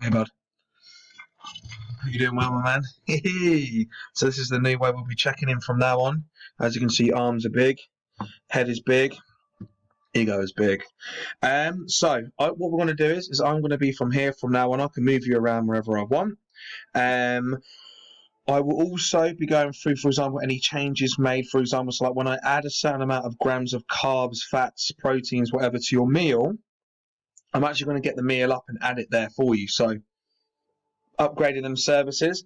Hey, bud. How you doing, well, my man? Hey. So this is the new way we'll be checking in from now on. As you can see, arms are big, head is big, ego is big. What we're going to do is I'm going to be from here from now on. I can move you around wherever I want. I will also be going through, for example, any changes made. For example, so like when I add a certain amount of grams of carbs, fats, proteins, whatever to your meal, I'm actually going to get the meal up and add it there for you. So upgrading them services.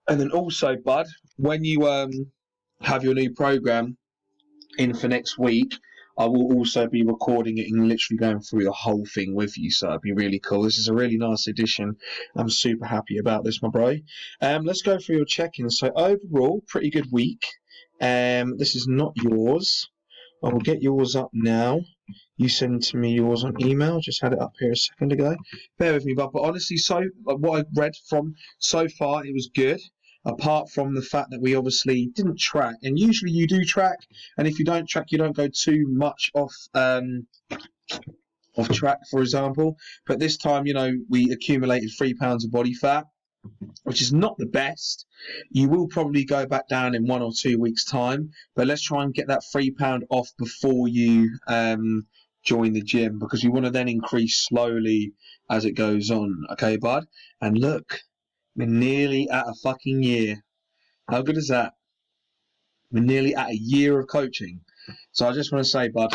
And then also, bud, when you have your new program in for next week, I will also be recording it and literally going through the whole thing with you. So it'd be really cool. This is a really nice addition. I'm super happy about this, my bro. Let's go through your check-in. So overall, pretty good week. This is not yours. I will get yours up now. You send to me yours on email. Just had it up here a second ago. Bear with me, but honestly, what I read from so far, it was good. Apart from the fact that we obviously didn't track, and usually you do track, and if you don't track, you don't go too much off track, for example. But this time, we accumulated 3 pounds of body fat, which is not the best. You will probably go back down in 1 or 2 weeks' time, but let's try and get that £3 off before you join the gym, because you want to then increase slowly as it goes on. Okay, bud? And look, we're nearly at a fucking year. How good is that? We're nearly at a year of coaching. So I just want to say, bud,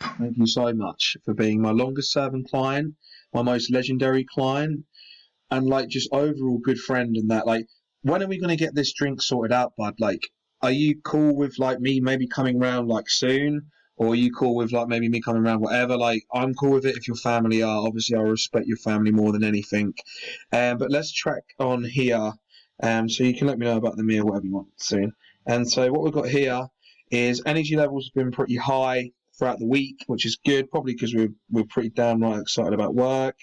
thank you so much for being my longest serving client, my most legendary client, and like just overall good friend. And that, like, when are we going to get this drink sorted out, bud? Like, are you cool with like me maybe coming round like soon? Or are you cool with like maybe me coming around, whatever? Like, I'm cool with it if your family are. Obviously, I respect your family more than anything. But let's track on here. So you can let me know about the meal, whatever you want soon. And so what we've got here is energy levels have been pretty high throughout the week, which is good, probably because we're pretty damn right excited about work.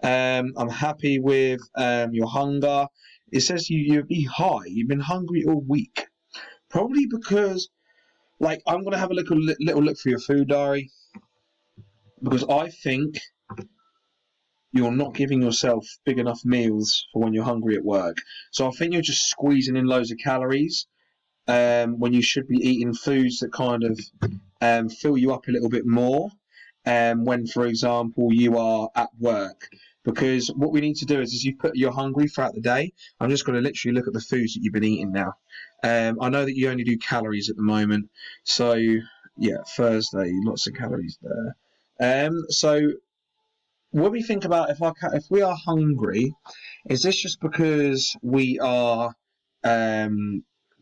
I'm happy with your hunger. It says you'd be high. You've been hungry all week. Probably because, like, I'm going to have a little look for your food diary, because I think you're not giving yourself big enough meals for when you're hungry at work. So I think you're just squeezing in loads of calories when you should be eating foods that kind of fill you up a little bit more when, for example, you are at work. Because what we need to do is you're hungry throughout the day. I'm just going to literally look at the foods that you've been eating now. I know that you only do calories at the moment. So, yeah, Thursday, lots of calories there. So what we think about if we are hungry, is this just because we are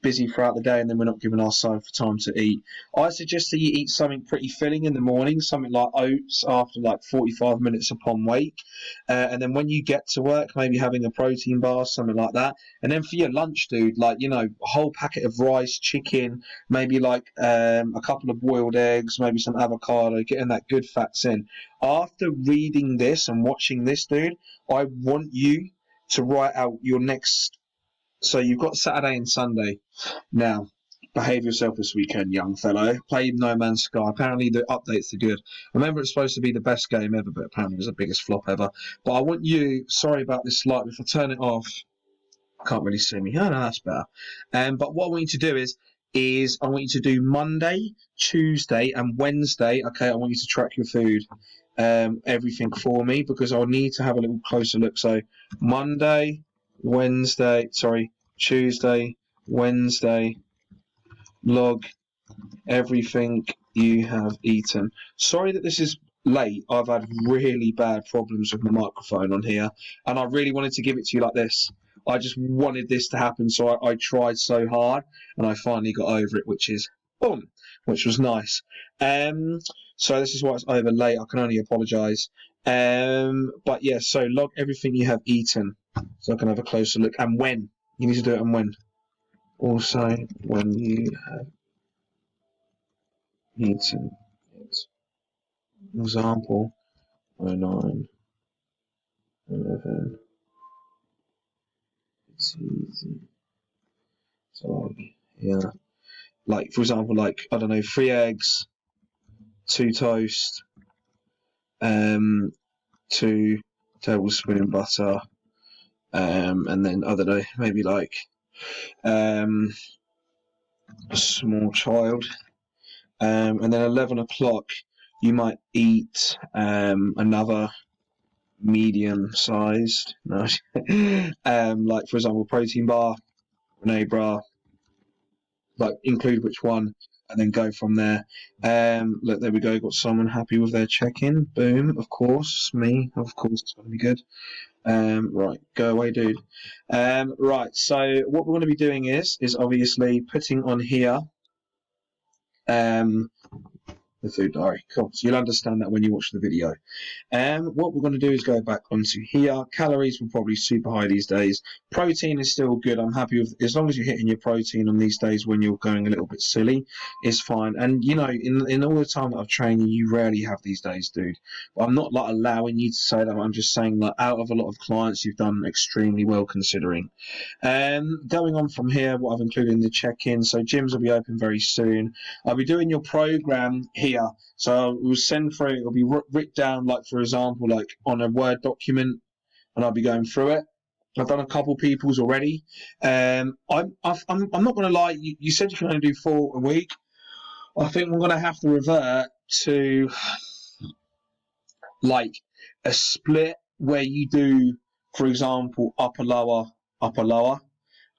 busy throughout the day and then we're not giving ourselves time to eat? I suggest that you eat something pretty filling in the morning, something like oats after like 45 minutes upon wake, and then when you get to work, maybe having a protein bar, something like that. And then for your lunch, dude, like, a whole packet of rice, chicken, maybe like a couple of boiled eggs, maybe some avocado, getting that good fats in. After reading this and watching this, dude, I want you to write out your next. So you've got Saturday and Sunday. Now, behave yourself this weekend, young fellow. Play No Man's Sky. Apparently the updates are good. Remember, it's supposed to be the best game ever, but apparently it was the biggest flop ever. But I want you, sorry about this light, if I turn it off, can't really see me. Oh, no, that's better. But what I want you to do is I want you to do Monday, Tuesday, and Wednesday. Okay, I want you to track your food, everything for me, because I'll need to have a little closer look. So Tuesday, Wednesday, log everything you have eaten. Sorry that this is late. I've had really bad problems with my microphone on here, and I really wanted to give it to you like this. I just wanted this to happen, so I tried so hard, and I finally got over it, which was nice. So this is why it's over late. I can only apologise. But yeah, so log everything you have eaten, so I can have a closer look. And when you need to do it, and when. Also, when you have eaten it. Example: 09, 11. It's easy. So like, yeah, like for example, like, I don't know, 3 eggs, 2 toast, 2 tablespoon butter, and then I don't know, maybe like a small child, and then 11 o'clock you might eat another medium-sized, no, like for example, protein bar, Renee bar, like include which one, and then go from there. Look, there we go. Got someone happy with their check-in. Boom, of course, me, of course, it's going to be good. Right, go away, dude. Right, so what we're going to be doing is obviously putting on here the food diary. Cool. So you'll understand that when you watch the video. What we're going to do is go back onto here. Calories will probably super high these days. Protein is still good. I'm happy with, as long as you're hitting your protein on these days when you're going a little bit silly, it's fine. And you know, in all the time that I've trained you, you rarely have these days, dude. But I'm not like allowing you to say that. I'm just saying that out of a lot of clients, you've done extremely well considering. Going on from here, what I've included in the check-in. So gyms will be open very soon. I'll be doing your program here. So we'll send through. It'll be written down, like for example, like on a Word document, and I'll be going through it. I've done a couple people's already. I'm not going to lie. You said you can only do 4 a week. I think we're going to have to revert to like a split where you do, for example, upper lower.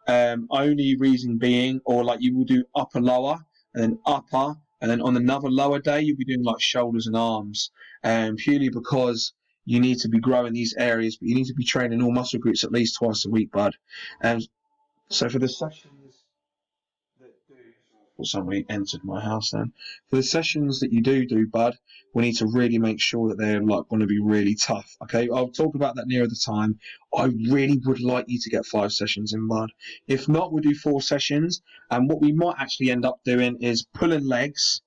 Only reason being, or like you will do upper lower and then upper, and then on another lower day you'll be doing like shoulders and arms, purely because you need to be growing these areas, but you need to be training all muscle groups at least twice a week, bud. So for the sessions that do, well, somebody entered my house then. For the sessions that you do, bud, we need to really make sure that they're like going to be really tough. Okay, I'll talk about that nearer the time. I really would like you to get 5 sessions in, bud. If not, we'll do 4 sessions. And what we might actually end up doing is pulling legs,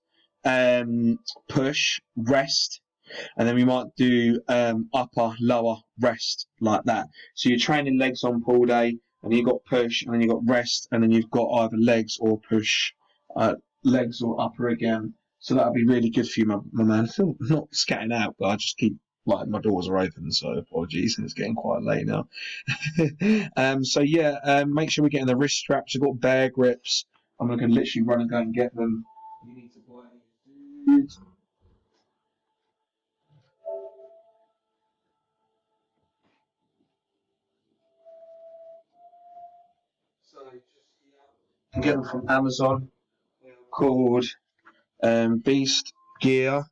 push, rest, and then we might do upper, lower, rest, like that. So you're training legs on pull day, and you've got push, and then you've got rest, and then you've got either legs or push, legs or upper again. So that'll be really good for you, my man. I feel not scatting out, but I just keep, like, my doors are open, so apologies, and it's getting quite late now. So yeah, make sure we're getting the wrist straps. I've got bear grips. I'm going to literally run and go and get them. You need to buy any food. So just, you can get them from Amazon. Called Beast Gear.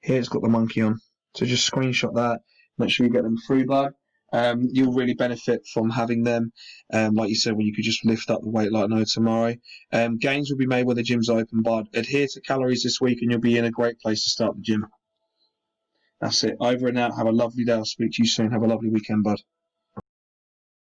Here it's got the monkey on. So just screenshot that. Make sure you get them through, bud. You'll really benefit from having them. Like you said, when you could just lift up the weight like no tomorrow. Gains will be made when the gym's open, bud. Adhere to calories this week and you'll be in a great place to start the gym. That's it. Over and out. Have a lovely day. I'll speak to you soon. Have a lovely weekend, bud.